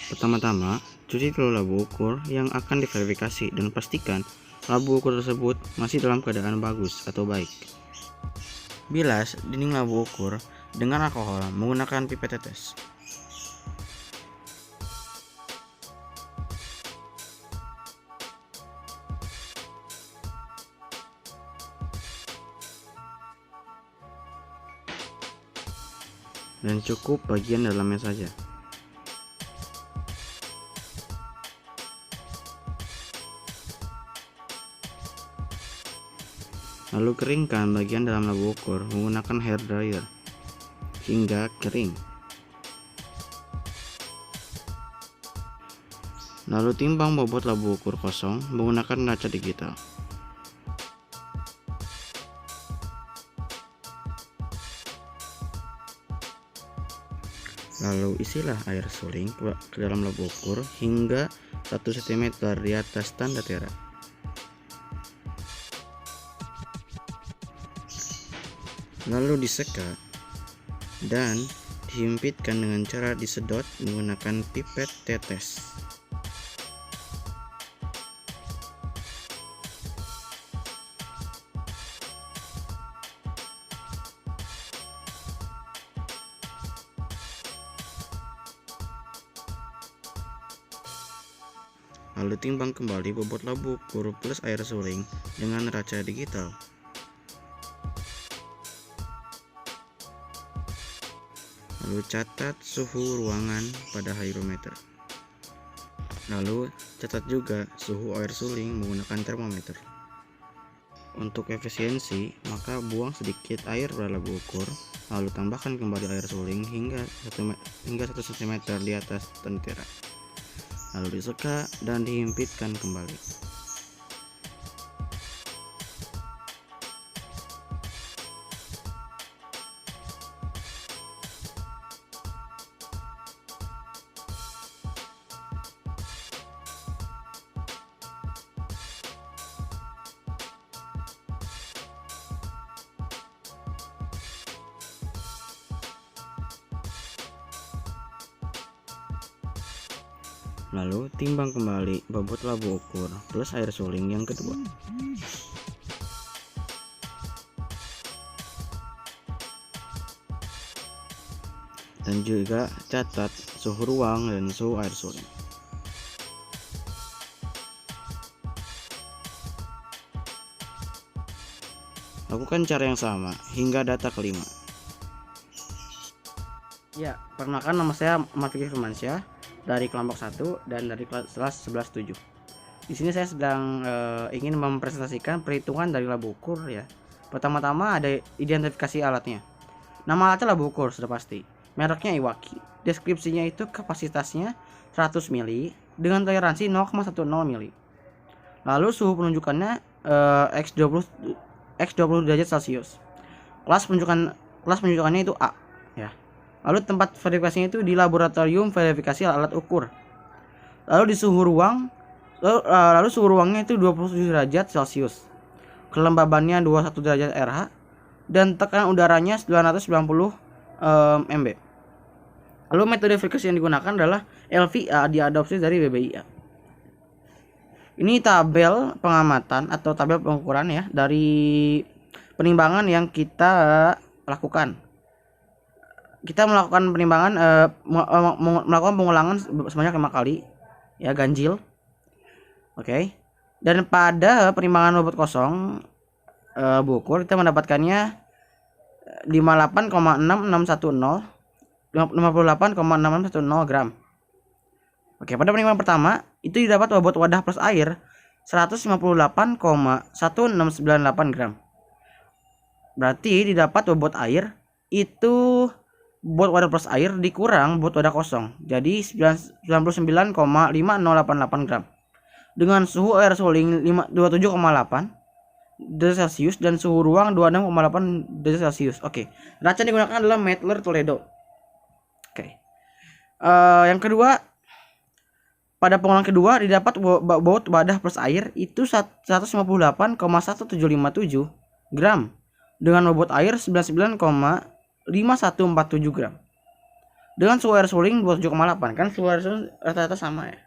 Pertama-tama, cuci dulu labu ukur yang akan diverifikasi dan pastikan labu ukur tersebut masih dalam keadaan bagus atau baik. Bilas dinding labu ukur dengan alkohol menggunakan pipet tetes. Dan cukup bagian dalamnya saja. Lalu keringkan bagian dalam labu ukur menggunakan hair dryer hingga kering. Lalu timbang bobot labu ukur kosong menggunakan neraca digital. Lalu isilah air suling ke dalam labu ukur hingga 1 cm di atas tanda tera. Lalu diseka dan dihimpitkan dengan cara disedot menggunakan pipet tetes. Lalu timbang kembali bobot labu ukur plus air suling dengan neraca digital. Lalu catat suhu ruangan pada hygrometer. Lalu catat juga suhu air suling menggunakan termometer. Untuk efisiensi, maka buang sedikit air pada labu ukur, lalu tambahkan kembali air suling hingga 1 cm di atas tentera. Lalu diseka dan dihimpitkan kembali. Lalu timbang kembali bobot labu ukur plus air suling yang kedua. Dan juga catat suhu ruang dan suhu air suling. Lakukan cara yang sama hingga data kelima. Ya, perkenalkan nama saya Ahmad Fikri Firmansyah dari kelompok 1 dan dari kelas 11-7. Di sini saya sedang ingin mempresentasikan perhitungan dari labu ukur ya. Pertama-tama ada identifikasi alatnya. Nama alatnya labu ukur sudah pasti. Mereknya Iwaki. Deskripsinya itu kapasitasnya 100 mili dengan toleransi 0,10 mili. Lalu suhu penunjukannya X20 derajat Celcius. Kelas penunjukannya itu A ya. Lalu tempat verifikasinya itu di laboratorium verifikasi alat ukur. Lalu di suhu ruang, lalu suhu ruangnya itu 27 derajat Celcius. Kelembabannya 21 derajat RH dan tekanan udaranya 990 MB. Lalu metode verifikasi yang digunakan adalah LVA, diadopsi dari BBIA. Ini tabel pengamatan atau tabel pengukuran ya dari penimbangan yang kita lakukan. Kita melakukan penimbangan melakukan pengulangan sebanyak 5 kali ya, ganjil. Oke. Dan pada penimbangan bobot kosong bukur kita mendapatkannya 58,6610 58,6610 gram. Oke, pada penimbangan pertama itu didapat bobot wadah plus air 158,1698 gram. Berarti didapat bobot air itu bobot wadah plus air dikurang bobot wadah kosong, jadi 99,5088 gram. Dengan suhu air suling 27,8 derajat Celcius dan suhu ruang 26,8 derajat Celcius. Oke. Neraca yang digunakan adalah Mettler Toledo. Oke. Yang kedua, pada pengulangan kedua didapat bobot wadah plus air itu 158,1757 gram. dengan bobot air 99,5147 gram. Dengan suhu air suling 27,8, kan suhu air suling rata-rata sama ya.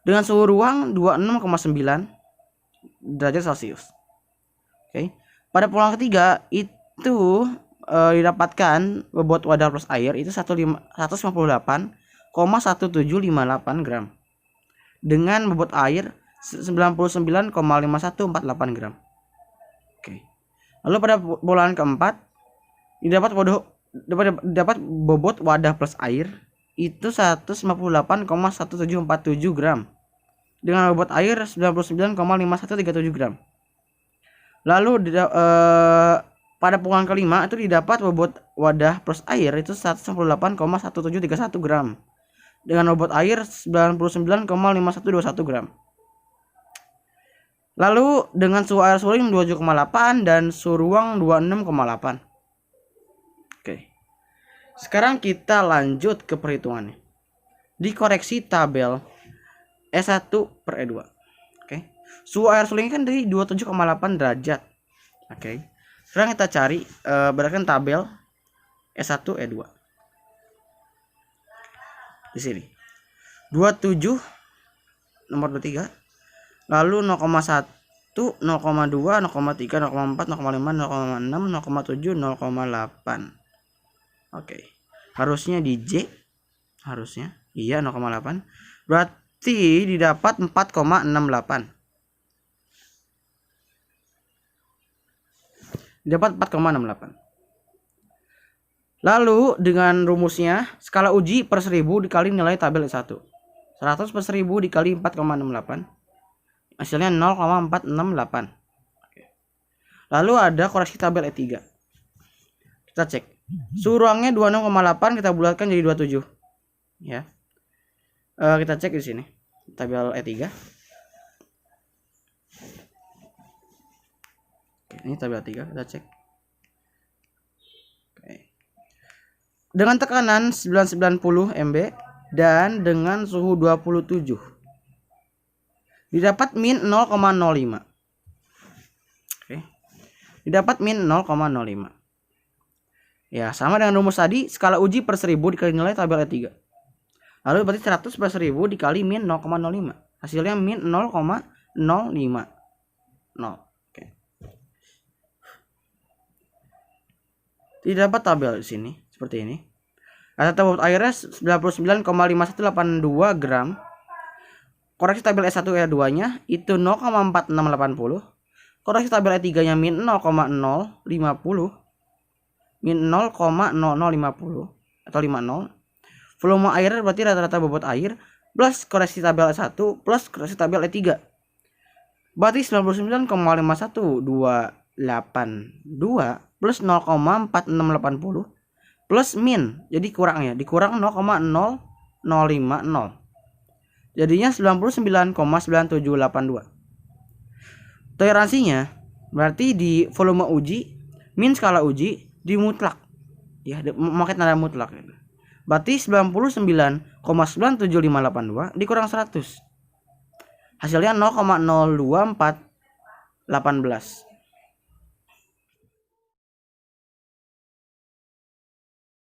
Dengan suhu ruang 26,9 derajat Celcius. Oke. Pada pengulangan ketiga itu didapatkan bobot wadah plus air itu 158,1758 gram dengan bobot air 99,5148 gram. Oke. Lalu pada pengulangan keempat didapat bobot wadah plus air itu 158,1747 gram dengan bobot air 99,5137 gram. Lalu pada pengulangan kelima itu didapat bobot wadah plus air itu 198,1731 gram dengan bobot air 99,5121 gram. Lalu dengan suhu air suling 27,8 dan suhu ruang 26,8. Oke. Sekarang kita lanjut ke perhitungannya. Dikoreksi tabel E1 per E2. Oke. Suhu air suling kan dari 27,8 derajat. Oke. Sekarang kita cari berdasarkan tabel E1 E2. Di sini. 27 nomor 23. Lalu 0,1, 0,2, 0,3, 0,4, 0,5, 0,6, 0,7, 0,8. Oke. Harusnya di J. Harusnya. Iya 0,8. Berarti didapat 4,68. Dapat 4,68. Lalu dengan rumusnya skala uji per 1000 dikali nilai tabel E1. 100 per 1000 dikali 4,68. Hasilnya 0,468. Lalu ada koreksi tabel E3. Kita cek. Suhu ruangnya 26,8 kita bulatkan jadi 27. Ya. Kita cek di sini. Tabel E3. Ini tabel 3 kita cek. Oke. Dengan tekanan 990 MB dan dengan suhu 27 didapat min 0,05. Oke. Didapat min 0,05. Ya, sama dengan rumus tadi, skala uji per 1000 dikali nilai tabel E3. Lalu berarti 100 per 1000 dikali min 0,05. Hasilnya min 0,050. Didapat tabel di sini seperti ini. Rata bobot airnya 99,5182 gram. Koreksi tabel E1 E2-nya itu 0,4680. Koreksi tabel E3-nya min 0,050. Min 0,0050 atau 50. Volume air berarti rata-rata bobot air plus koreksi tabel E1 plus koreksi tabel E3. Berarti 99,51282 plus 0,4680 plus min, jadi kurang ya, dikurang 0,0050. Jadinya 99,9782. Toleransinya berarti di volume uji min skala uji di mutlak. Ya, memakai tanda mutlak gitu. Berarti 99,97582 dikurang 100. Hasilnya 0,02418.